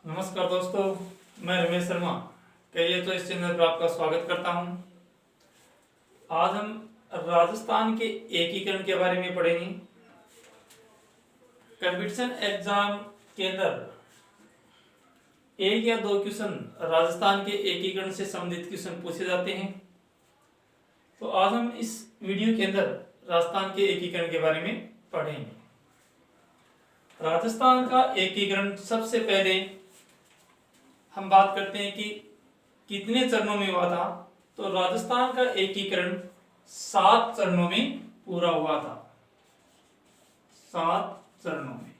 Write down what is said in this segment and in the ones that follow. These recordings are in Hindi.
नमस्कार दोस्तों, मैं रमेश शर्मा कहिए तो इस चैनल पर आपका स्वागत करता हूं। आज हम राजस्थान के एकीकरण के बारे में पढ़ेंगे। कंपटीशन एग्जाम के अंदर एक या दो क्वेश्चन राजस्थान के एकीकरण से संबंधित क्वेश्चन पूछे जाते हैं। तो आज हम इस वीडियो के अंदर राजस्थान के एकीकरण के बारे में पढ़ेंगे। राजस्थान का एकीकरण सबसे पहले हम बात करते हैं कि कितने चरणों में हुआ था। तो राजस्थान का एकीकरण 7 चरणों में पूरा हुआ था। 7 चरणों में,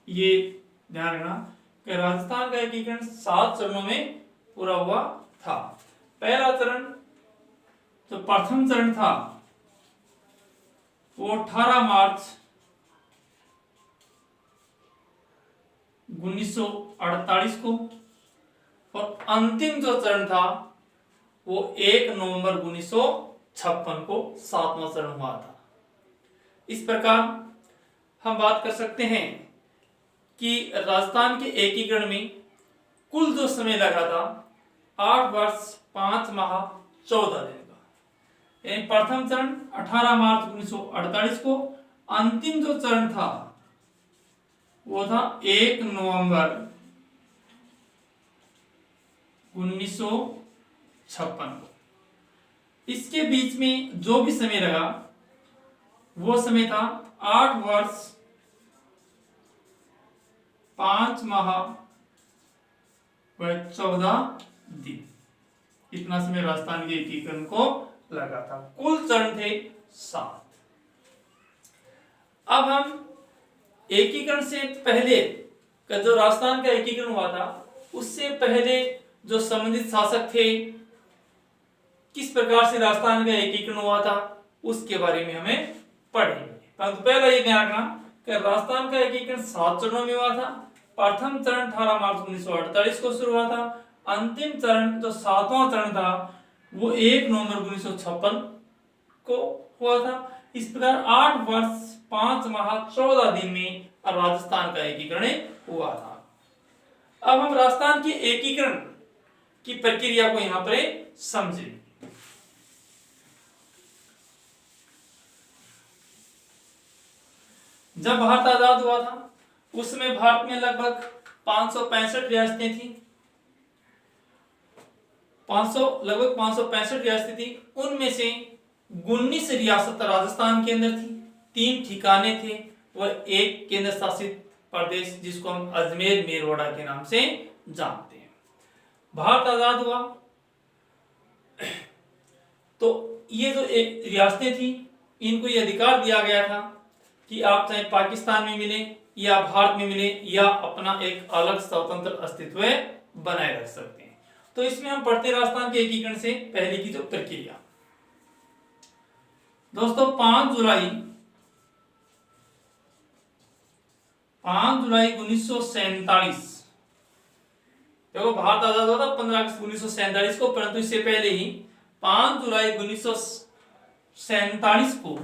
ये ध्यान रखना कि राजस्थान का एकीकरण 7 चरणों में पूरा हुआ था। पहला चरण, जो प्रथम चरण था, वो 18 मार्च 1948 को, और अंतिम जो चरण था वो 1 नवंबर 1956 को 7वां चरण हुआ था। इस प्रकार हम बात कर सकते हैं कि राजस्थान के एकीकरण में कुल जो समय लगा था 8 वर्ष 5 माह 14 दिन का। यानी प्रथम चरण 18 मार्च 1948 को, अंतिम जो चरण था वो था 1 नवंबर 1956 को। इसके बीच में जो भी समय लगा वो समय था 8 वर्ष 5 माह व 14 दिन। इतना समय राजस्थान के एकीकरण को लगा था। कुल चरण थे 7। अब हम एकीकरण से पहले का जो राजस्थान का एकीकरण हुआ था उससे पहले जो संबंधित शासक थे, किस प्रकार से राजस्थान का एकीकरण हुआ था, उसके बारे में हमें पढ़ेंगे। परंतु पहले ये ध्यान रखना कि राजस्थान का एकीकरण 7 चरणों में हुआ था। प्रथम चरण 18 मार्च 1948 को शुरू हुआ था। अंतिम चरण जो 7वां चरण था वो 1 नवंबर 1956 को हुआ था। इस प्रकार 8 वर्ष 5 माह 14 दिन में राजस्थान का एकीकरण हुआ था। अब हम राजस्थान के एकीकरण की प्रक्रिया को यहां पर समझें। जब भारत आजाद हुआ था उस समय भारत में लगभग 565 रियासतें थी। लगभग 565 रियासतें थी। उनमें से 19 रियासत राजस्थान के अंदर थी, 3 ठिकाने थे वह एक केंद्र शासित प्रदेश जिसको हम अजमेर मेरवाड़ा के नाम से जानते हैं। भारत आजाद हुआ तो ये जो एक रियासतें थी इनको ये अधिकार दिया गया था कि आप चाहे पाकिस्तान में मिले या भारत में मिले या अपना एक अलग स्वतंत्र अस्तित्व बनाए रख सकते हैं। तो इसमें हम पढ़ते राजस्थान के एकीकरण से पहले की जो प्रक्रिया। दोस्तों 5 जुलाई 1947, देखो भारत आजाद हुआ था 15 अगस्त 1947 को, परंतु इससे पहले ही 5 जुलाई 1947 को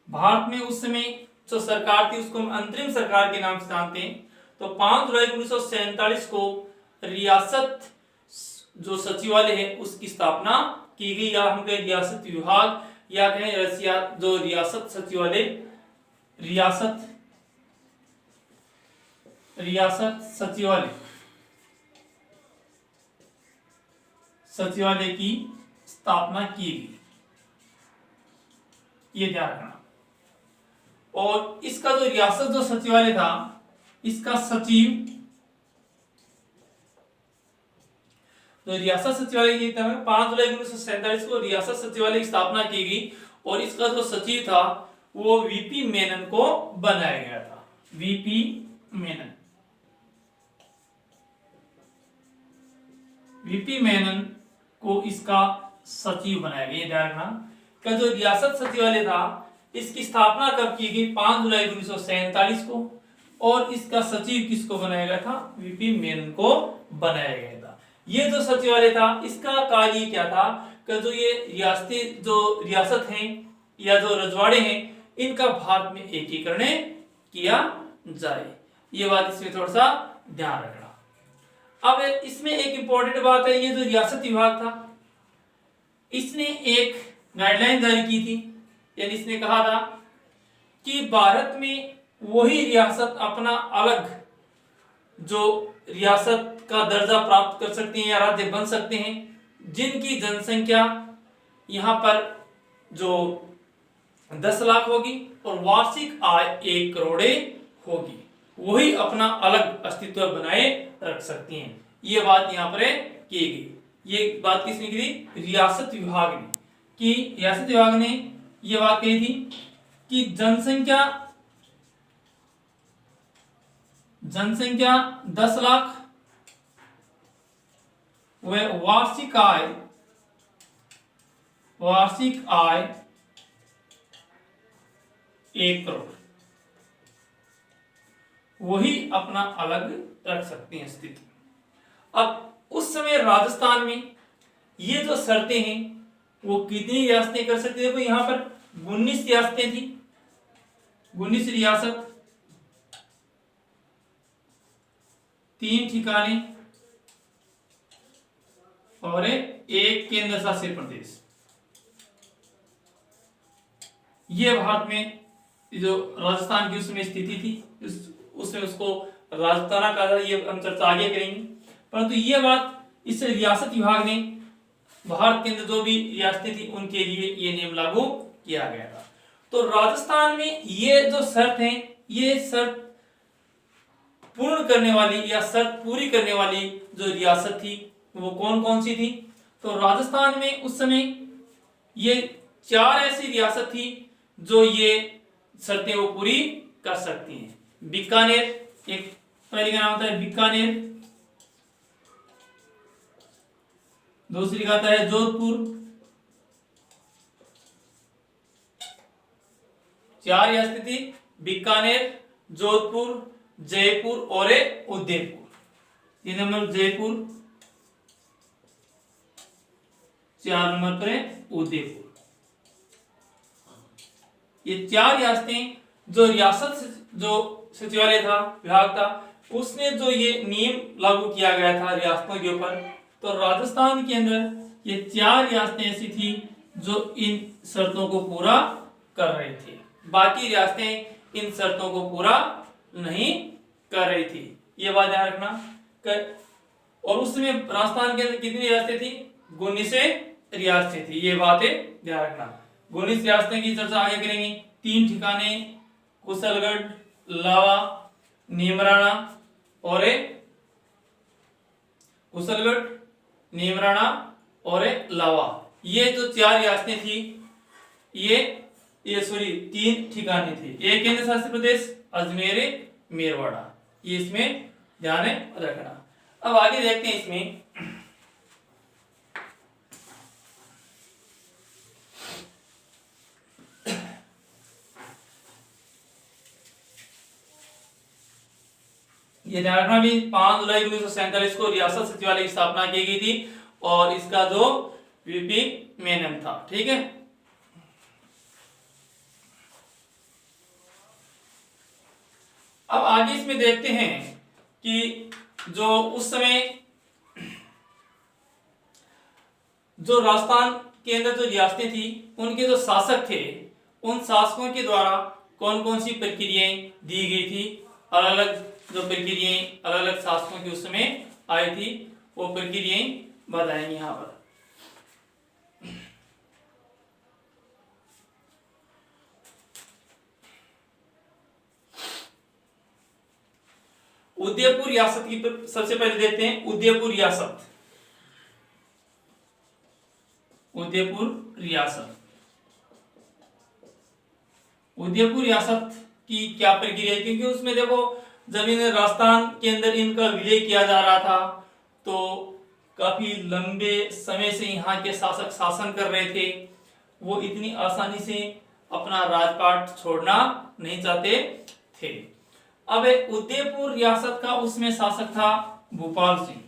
भारत में उस समय जो सरकार थी उसको हम अंतरिम सरकार के नाम से जानते हैं। तो 5 जुलाई 1947 को रियासत जो सचिवालय है उसकी स्थापना की गई, या हम कहें रियासत विभाग, या कहें रसिया जो रियासत सचिवालय, रियासत सचिवालय की स्थापना की गई, ये ध्यान रखना। और इसका जो रियासत जो सचिवालय था, इसका सचिव, तो रियासत सचिवालय की 5 जुलाई 1947 को रियासत सचिवालय की स्थापना की गई, और इसका जो सचिव था वो वीपी मेनन को बनाया गया था। वीपी मेनन को इसका सचिव बनाया गया। ध्यान रखना कि जो रियासत सचिवालय था इसकी स्थापना कब की गई? 5 जुलाई 1947 को, और इसका सचिव किसको बनाया गया था? वीपी मेनन को बनाया गया था। ये जो सचिवालय था इसका कार्य क्या था कि जो ये रियासत हैं या जो रजवाड़े हैं इनका भारत में एकीकरण किया जाए। ये बात इसमें थोड़ा सा ध्यान रखना। अब इसमें एक इंपॉर्टेंट बात है, ये जो रियासत विभाग था इसने एक गाइडलाइन जारी की थी, यानी इसने कहा था कि भारत में वही रियासत अपना अलग जो रियासत का दर्जा प्राप्त कर सकते हैं या राज्य बन सकते हैं जिनकी जनसंख्या यहाँ पर जो 10 लाख होगी और वार्षिक आय 1 करोड़ होगी, वही अपना अलग अस्तित्व बनाए रख सकती हैं। ये बात यहाँ पर की गई। ये बात किसने की थी? रियासत विभाग ने। कि रियासत विभाग ने ये बात कही थी कि जनसंख्या 10 लाख व वार्षिक आय 1 करोड़, वही अपना अलग रख सकते हैं स्थिति। अब उस समय राजस्थान में ये जो शर्तें हैं वो कितनी रियासतें कर सकती है? देखो यहां पर 19 रियासतें थी, 19 रियासत, 3 ठिकाने और एक केंद्र शासित प्रदेश। ये भारत में जो राजस्थान की उसमें स्थिति थी उसमें उसको राजस्थाना कहा था। ये हम चर्चा आगे करेंगे, परंतु ये बात इस रियासत विभाग ने भारत के अंदर जो भी रियासतें थी उनके लिए ये नियम लागू किया गया था। तो राजस्थान में ये जो शर्त है, ये शर्त पूर्ण करने वाली या शर्त पूरी करने वाली जो रियासत थी वो कौन कौन सी थी? तो राजस्थान में उस समय ये 4 ऐसी रियासत थी जो ये शर्तें वो पूरी कर सकती हैं। बीकानेर, एक पहली का नाम होता है बीकानेर, दूसरी का आता है जोधपुर, 4 रियासतें थी, बीकानेर, जोधपुर, जयपुर और उदयपुर। 3 नंबर जयपुर, 4 नंबर पर उदयपुर। ये 4 रियासतें जो रियासत जो सचिवालय था, विभाग था, उसने जो ये नियम लागू किया गया था रियासतों के ऊपर, तो राजस्थान के अंदर ये 4 रियासतें ऐसी थी जो इन शर्तों को पूरा कर रही थी। बाकी रियासतें इन शर्तों को पूरा नहीं कर रही थी। ये बात ध्यान रखना। और उस समय राजस्थान के अंदर कितनी रियासतें थी? 19 रियासतें थी। ये बातें ध्यान रखना। 19 रियासतें की चर्चा आगे करेंगे। 3 ठिकाने कुशलगढ़, लावा, नीमराणा और कुशलगढ़, नीमराणा और लावा। ये जो 4 रियासतें थी ये 3 ठिकाने थे। एक केंद्र शासित प्रदेश अजमेर, मेरवाड़ा। ये इसमें ध्यान रखना। अब आगे देखते हैं इसमें ये ध्यान रखना भी 5 जुलाई 1947 को रियासत सचिवालय की स्थापना की गई थी और इसका जो वीपी मेनन था। ठीक है, अब आगे इसमें देखते हैं कि जो उस समय जो राजस्थान के अंदर जो रियासतें थी उनके जो शासक थे उन शासकों के द्वारा कौन कौन सी प्रक्रियाएं दी गई थी। अलग अलग जो प्रक्रियाएं अलग अलग शासकों की उस समय आई थी वो प्रक्रियाएं बताएंगे यहां पर। उदयपुर रियासत की सबसे पहले देखते हैं। उदयपुर रियासत, उदयपुर रियासत, उदयपुर रियासत की क्या प्रक्रिया है? क्योंकि उसमें देखो जब इन राजस्थान के अंदर इनका विलय किया जा रहा था तो काफी लंबे समय से यहाँ के शासक शासन कर रहे थे। वो इतनी आसानी से अपना राजपाट छोड़ना नहीं चाहते थे। अब उदयपुर रियासत का उसमें शासक था भूपाल सिंह।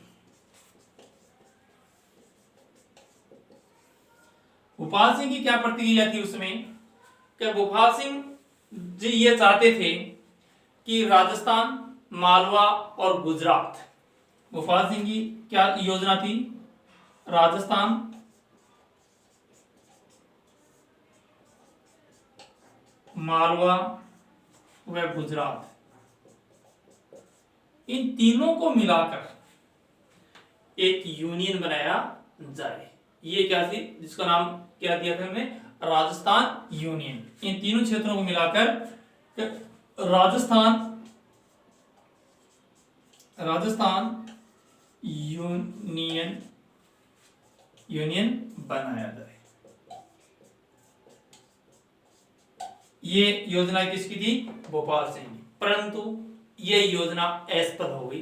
भूपाल सिंह की क्या प्रतिक्रिया थी उसमें? क्या भूपाल सिंह जी ये चाहते थे कि राजस्थान मालवा और गुजरात। भोपाल सिंह की क्या योजना थी? राजस्थान, मालवा व गुजरात, इन तीनों को मिलाकर एक यूनियन बनाया जाए। ये क्या थी, जिसका नाम क्या दिया था हमने? राजस्थान यूनियन। इन तीनों क्षेत्रों को मिलाकर राजस्थान यूनियन बनाया जाए। ये योजना किसकी थी? भोपाल सिंह की। परंतु ये योजना असफल हो गई।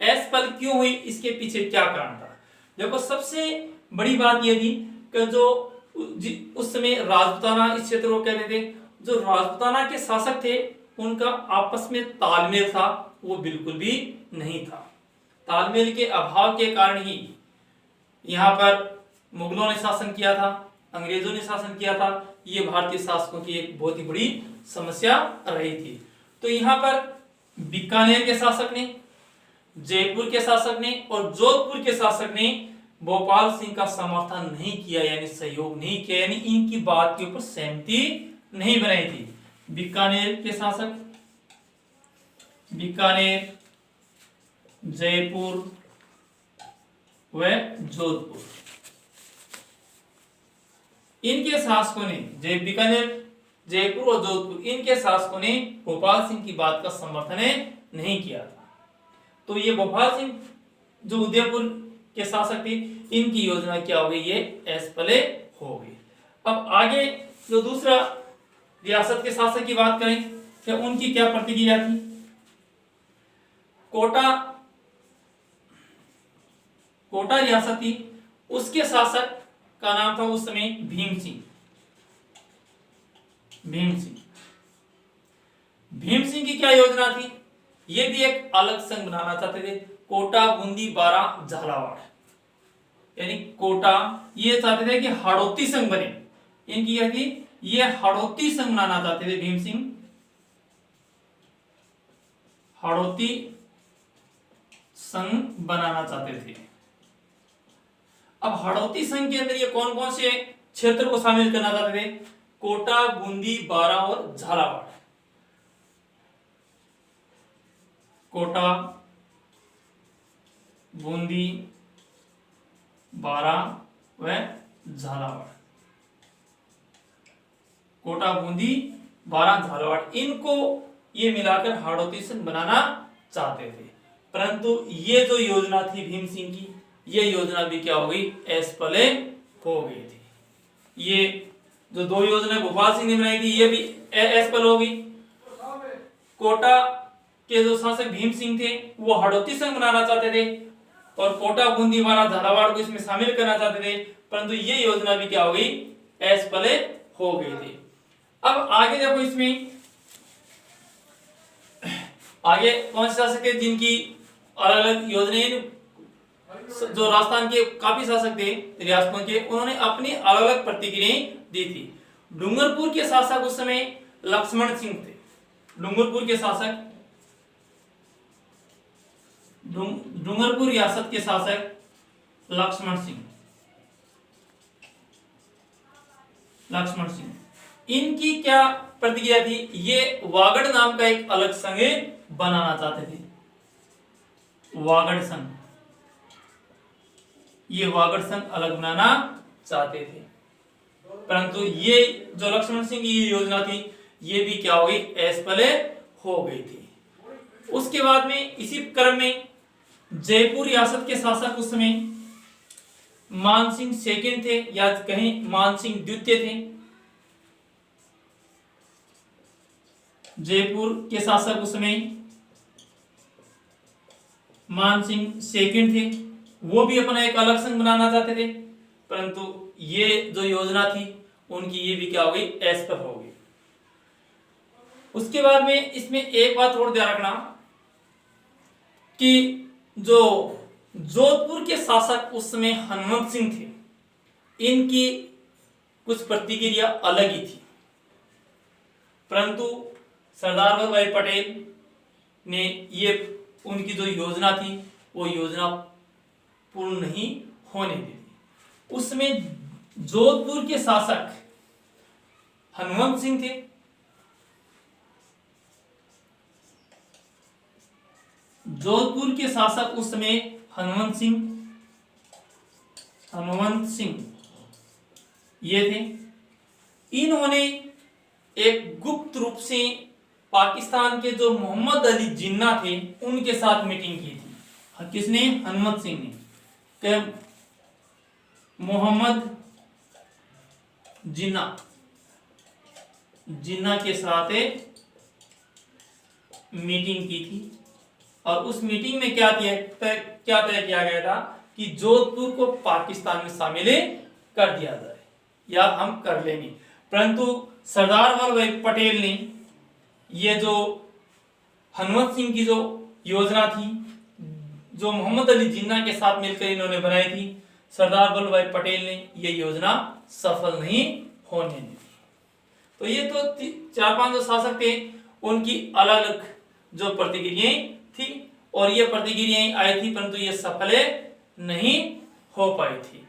असफल क्यों हुई? इसके पीछे क्या कारण था? देखो, सबसे बड़ी बात यह थी कि जो उस समय राजपूताना इस क्षेत्र को कहते थे, जो राजपूताना के शासक थे उनका आपस में तालमेल था वो बिल्कुल भी नहीं था। तालमेल के अभाव के कारण ही यहाँ पर मुगलों ने शासन किया था, अंग्रेजों ने शासन किया था। ये भारतीय शासकों की एक बहुत ही बड़ी समस्या रही थी। तो यहाँ पर बीकानेर के शासक ने, जयपुर के शासक ने और जोधपुर के शासक ने भोपाल सिंह का समर्थन नहीं किया, यानी सहयोग नहीं किया, यानी इनकी बात के ऊपर सहमति नहीं बनाई थी। बीकानेर के शासक, बीकानेर, जयपुर व जोधपुर, इनके शासकों ने, बीकानेर, जयपुर और जोधपुर, इनके शासकों ने भोपाल सिंह की बात का समर्थन नहीं किया था। तो ये भोपाल सिंह जो उदयपुर के शासक थे, इनकी योजना क्या हो गई? ये असफल हो गई। अब आगे जो दूसरा रियासत के शासक की बात करें तो उनकी क्या प्रतिक्रिया थी? कोटा रियासत थी, उसके शासक का नाम था उस समय भीम सिंह। भीम सिंह की क्या योजना थी? ये भी एक अलग संघ बनाना चाहते थे, कोटा, बूंदी, बारां, झालावाड़, यानी कोटा, ये चाहते थे कि हाड़ौती संघ बने। इनकी क्या थी? ये हाड़ौती संघ बनाना चाहते थे भीम सिंह, हाड़ौती संघ बनाना चाहते थे। अब हाड़ौती संघ के अंदर ये कौन कौन से क्षेत्र को शामिल करना चाहते थे? कोटा, बूंदी, बारां और झालावाड़। कोटा, बूंदी, बारां व झालावाड़। कोटा, बूंदी, बारां, झालावाड़, इनको ये मिलाकर हाड़ौती संघ बनाना चाहते थे। परंतु ये जो योजना थी भीम सिंह की, ये योजना भी क्या हो गई? असफल हो गई थी। ये जो दो योजना भोपाल सिंह ने बनाई थी, ये भी असफल हो गई। कोटा के जो शासक भीम सिंह थे वो हाड़ौती संघ बनाना चाहते थे और कोटा, बूंदी, बारां, झालावाड़ को इसमें शामिल करना चाहते थे, परंतु ये योजना भी क्या हो गई? असफल हो गई थी। अब आगे देखो, इसमें आगे कौन से शासक थे जिनकी अलग अलग योजनाएं, जो राजस्थान के काफी शासक थे रियासतों के, उन्होंने अपनी अलग अलग प्रतिक्रियाएं दी थी। डूंगरपुर के शासक उस समय लक्ष्मण सिंह थे। डूंगरपुर के शासक, डूंगरपुर रियासत के शासक लक्ष्मण सिंह, इनकी क्या प्रतिक्रिया थी? ये वागड़ नाम का एक अलग संघ बनाना चाहते थे, वागड़ संघ। ये वागड़ संघ अलग बनाना चाहते थे, परंतु ये जो लक्ष्मण सिंह की योजना थी, ये भी क्या हो गई? असफल हो गई थी। उसके बाद में इसी क्रम में जयपुर रियासत के शासक उस समय मानसिंह सेकंड थे, या कहीं मानसिंह द्वितीय थे। जयपुर के शासक उस समय मानसिंह सेकंड थे, वो भी अपना एक अलग संघ बनाना चाहते थे, परंतु ये जो योजना थी उनकी ये भी क्या हो गई? असफल हो गई। उसके बाद में इसमें एक बात और ध्यान रखना कि जो जोधपुर के शासक उस समय हनुमंत सिंह थे, इनकी कुछ प्रतिक्रिया अलग ही थी, परंतु सरदार वल्लभ भाई पटेल ने ये उनकी जो योजना थी वो योजना पूर्ण नहीं होने दी थी। उसमें जोधपुर के शासक हनुमंत सिंह थे। जोधपुर के शासक उस समय हनुमंत सिंह ये थे। इन्होंने एक गुप्त रूप से पाकिस्तान के जो मोहम्मद अली जिन्ना थे उनके साथ मीटिंग की थी। किसने? हनुमंत सिंह ने। मोहम्मद जिन्ना के साथ मीटिंग की थी और उस मीटिंग में क्या तय किया गया था कि जोधपुर को पाकिस्तान में शामिल कर दिया जाए या हम कर लेंगे। परंतु सरदार वल्लभ भाई पटेल ने ये जो हनुमंत सिंह की जो योजना थी, जो मोहम्मद अली जिन्ना के साथ मिलकर इन्होंने बनाई थी, सरदार वल्लभ भाई पटेल ने ये योजना सफल नहीं होने दी। तो ये तो 4-5 जो शासक थे उनकी अलग अलग जो प्रतिक्रियाएं थी और ये प्रतिक्रियाएं आई थी, परंतु ये सफल नहीं हो पाई थी।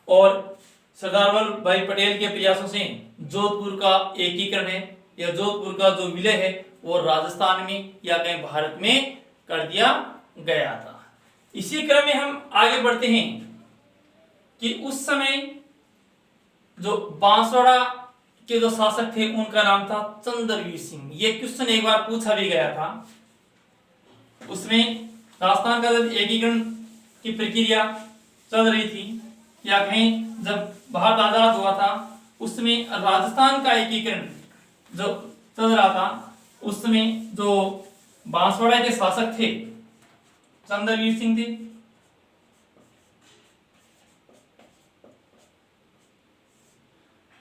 और सरदार वल्लभ भाई पटेल के प्रयासों से जोधपुर का एकीकरण है या जोधपुर का जो विलय है वो राजस्थान में या कहीं भारत में कर दिया गया था। इसी क्रम में हम आगे बढ़ते हैं कि उस समय जो बांसवाड़ा के जो शासक थे उनका नाम था चंद्रवीर सिंह। ये क्वेश्चन एक बार पूछा भी गया था। उसमें राजस्थान का जब एकीकरण की प्रक्रिया चल रही थी या कहीं जब भारत आजाद हुआ था उसमें राजस्थान का एकीकरण जो चल रहा था, उसमें जो बांसवाड़ा के शासक थे चंद्रवीर सिंह थे।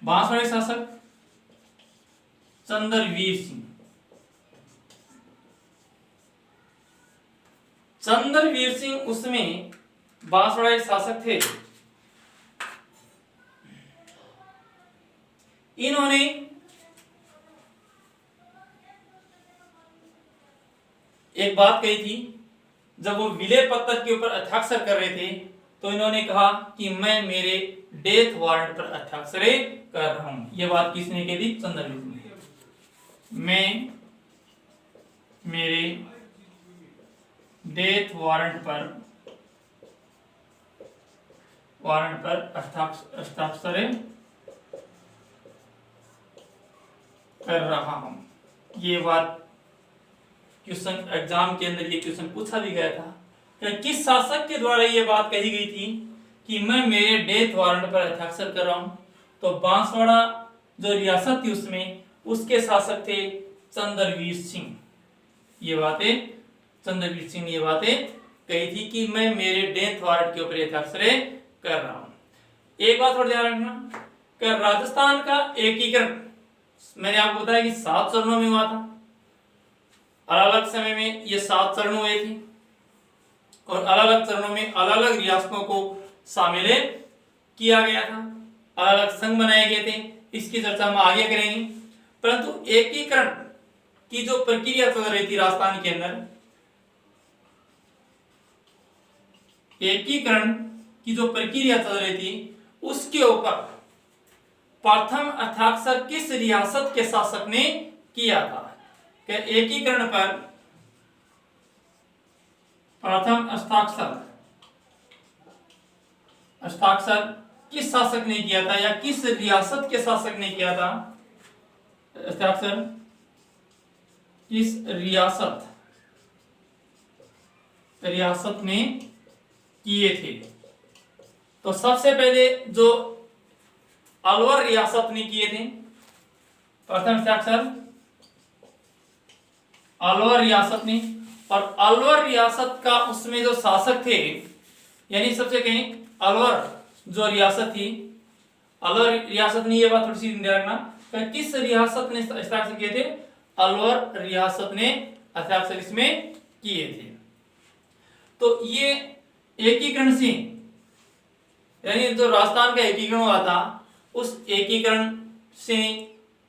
बांसवाड़ा के शासक चंद्रवीर सिंह उसमें बांसवाड़ा के शासक थे। इन्होंने एक बात कही थी, जब वो विलय पत्र के ऊपर हस्ताक्षर कर रहे थे तो इन्होंने कहा कि मैं मेरे डेथ वारंट पर हस्ताक्षर कर रहा हूं। ये बात किसने कही थी? चंद्रवीर सिंह ने। मैं मेरे डेथ वारंट पर हस्ताक्षर कर रहा हूं। ये बात क्वेश्चन एग्जाम के अंदर ये क्वेश्चन पूछा भी गया था कि किस शासक के द्वारा ये बात कही गई थी कि मैं मेरे डेथ वारंट पर हस्ताक्षर कर रहा हूं? तो बांसवाड़ा जो रियासत थी उसमें उसके शासक थे चंद्रवीर सिंह। ये बातें चंद्रवीर सिंह ने ये बातें कही थी कि मैं मेरे डेथ वारंट के ऊपर हस्ताक्षर कर रहा हूं। एक बात और ध्यान रखना कि राजस्थान का एकीकरण मैंने आपको बताया कि 7 चरणों में हुआ था। अलग अलग समय में ये 7 चरण हुए थे और अलग अलग चरणों में अलग अलग रियासतों को शामिल किया गया था, अलग अलग संघ बनाए गए थे। इसकी चर्चा हम आगे करेंगे। परंतु एकीकरण की जो प्रक्रिया चल रही थी राजस्थान के अंदर, एकीकरण की जो प्रक्रिया चल रही थी उसके ऊपर प्रथम हस्ताक्षर किस रियासत के शासक ने किया था? कि एकीकरण पर प्रथम हस्ताक्षर किस शासक ने किया था या किस रियासत के शासक ने किया था? हस्ताक्षर किस रियासत ने किए थे? तो सबसे पहले जो अलवर रियासत ने किए थे प्रथम हस्ताक्षर, अलवर रियासत ने। और अलवर रियासत का उसमें जो शासक थे, यानी सबसे कहें अलवर जो रियासत थी, अलवर रियासत ने, ये बात थोड़ी सी ध्यान रखना, किस रियासत ने हस्ताक्षर किए थे? अलवर रियासत ने हस्ताक्षर इसमें किए थे। तो ये एकीकरण से, यानी जो राजस्थान का एकीकरण हुआ था, उस एकीकरण से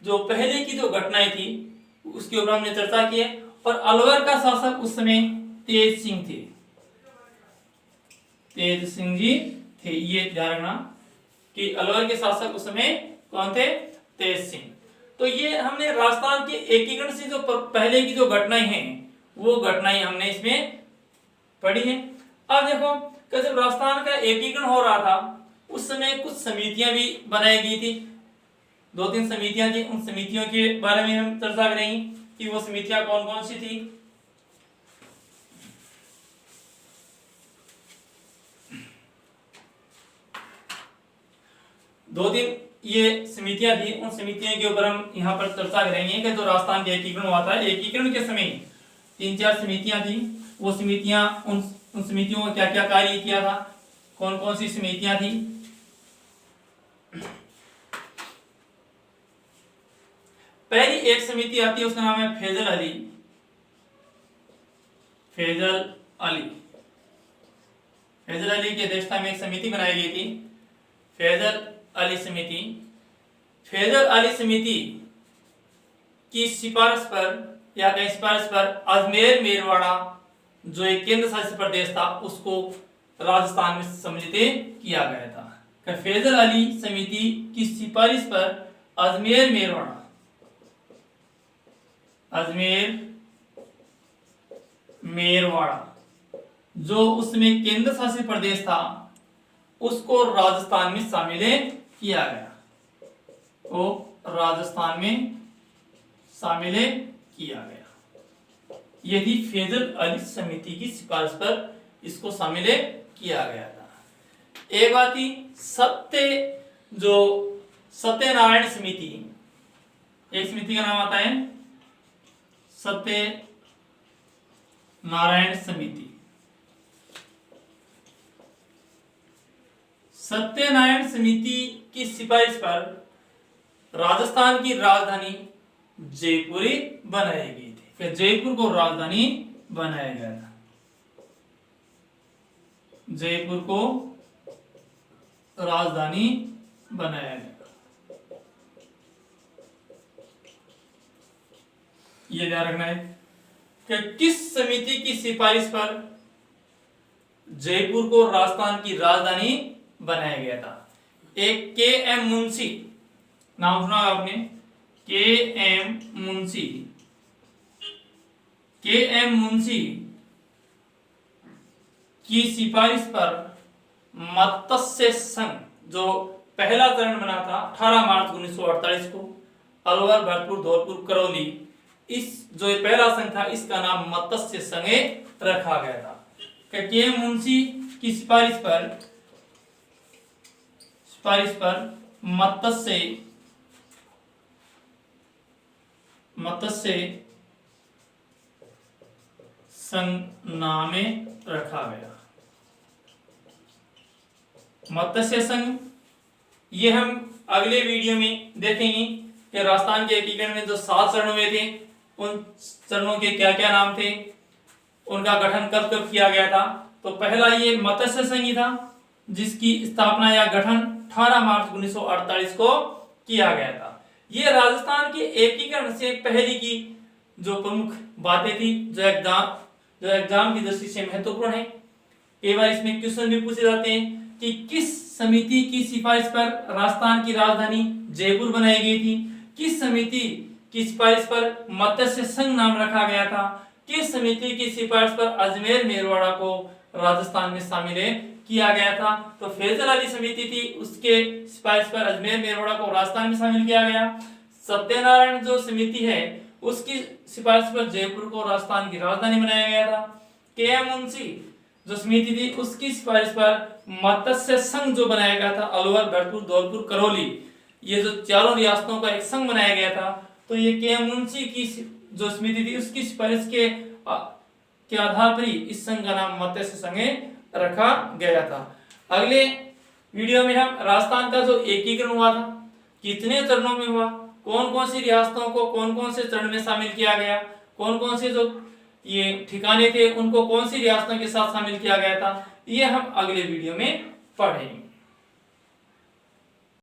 जो पहले की जो घटनाएं थी उसके ऊपर हमने चर्चा की है। और अलवर का शासक उस समय तेज सिंह थे, तेज सिंह जी थे। ये ध्यान रखना कि अलवर के शासक उस समय कौन थे, तेज सिंह। तो ये हमने राजस्थान के एकीकरण से जो पहले की जो घटनाएं हैं वो घटनाएं हमने इसमें पढ़ी है। अब देखो कि जब राजस्थान का एकीकरण हो रहा था उस समय कुछ समितियां भी बनाई गई थी, 2-3 समितियां थी। उन समितियों के बारे में हम चर्चा करेंगे कि वो समितियां कौन कौन सी थी। दो दिन ये समितियां थी, उन समितियों के ऊपर हम यहाँ पर चर्चा करेंगे कि जो राजस्थान के एकीकरण हुआ था, एकीकरण के समय 3-4 समितियां थी। वो समितियां उन समितियों का क्या क्या कार्य किया था, कौन कौन सी समितियां थी। पहली एक समिति आती है, उसका नाम है फैजल अली। फैजल अली, फैजल अली की अध्यक्षता में एक समिति बनाई गई थी, फैजल अली समिति। फैजल अली समिति की सिफारिश पर या कहीं सिफारिश पर अजमेर मेरवाड़ा जो एक केंद्र शासित प्रदेश था उसको राजस्थान में सम्मिलित किया गया था। फैजल अली समिति की सिफारिश पर अजमेर मेरवाड़ा, अजमेर मेरवाड़ा जो उसमें केंद्र शासित प्रदेश था उसको राजस्थान में शामिल किया गया, वो राजस्थान में शामिल किया गया। ये थी फैजल अली समिति की सिफारिश पर इसको शामिल किया गया था। एक बात थी सत्यनारायण समिति, एक समिति का नाम आता है सत्यनारायण समिति। सत्यनारायण समिति की सिफारिश पर राजस्थान की राजधानी जयपुर बनाई गई थी, कि जयपुर को राजधानी बनाया गया था, जयपुर को राजधानी बनाया गया। ये ध्यान रखना है कि किस समिति की सिफारिश पर जयपुर को राजस्थान की राजधानी बनाया गया था। एक के.एम. मुंशी, नाम सुना आपने, के.एम. मुंशी। के.एम. मुंशी की सिफारिश पर मत्स्य संघ जो पहला चरण बना था 18 मार्च 1948 को, अलवर, भरतपुर, धौलपुर, करौली, इस जो ये पहला संघ था इसका नाम मत्स्य संघ रखा गया था। के.एम. मुंशी की सिफारिश पर मत्स्य संघ नाम रखा गया। मत्स्य संघ ये हम अगले वीडियो में देखेंगे कि राजस्थान के एकीकरण में जो 7 चरण हुए थे उन चरणों के क्या क्या नाम थे, उनका गठन कब कब किया गया था। तो पहला ये मत्स्य संघ ही था जिसकी स्थापना या गठन 18 मार्च 1948 को किया गया था। ये राजस्थान के एकीकरण से पहले की जो प्रमुख बातें थी जो एग्जाम की दृष्टि से महत्वपूर्ण है। कई बार इसमें क्वेश्चन भी पूछे जाते हैं कि किस समिति की सिफारिश पर राजस्थान की राजधानी जयपुर बनाई गई थी, किस समिति की सिफारिश पर मत्स्य संघ नाम रखा गया था, किस समिति की सिफारिश पर अजमेर मेरवाड़ा को राजस्थान में शामिल किया गया था। तो फैजल अली समिति थी, उसके सिफारिश पर अजमेर मेरवाड़ा को राजस्थान में शामिल किया गया। सत्यनारायण जो समिति है उसकी सिफारिश पर जयपुर को राजस्थान की राजधानी बनाया गया था। के.एम. मुंशी जो समिति थी उसकी सिफारिश पर मत्स्य संघ जो बनाया गया था, अलवर, भरतपुर, धौलपुर, करौली, ये जो चारों रियासतों का एक संघ बनाया गया था। तो ये के.एम. मुंशी की जो समिति थी उसकी सिफारिश के आधार पर ही इस संघ का नाम मत्स्य संघ रखा गया था। अगले वीडियो में हम राजस्थान का जो एकीकरण हुआ था कितने चरणों में हुआ, कौन कौन सी रियासतों को कौन कौन से चरण में शामिल किया गया, कौन कौन से जो ये ठिकाने थे उनको कौन सी रियासतों के साथ शामिल किया गया था, ये हम अगले वीडियो में पढ़ेंगे।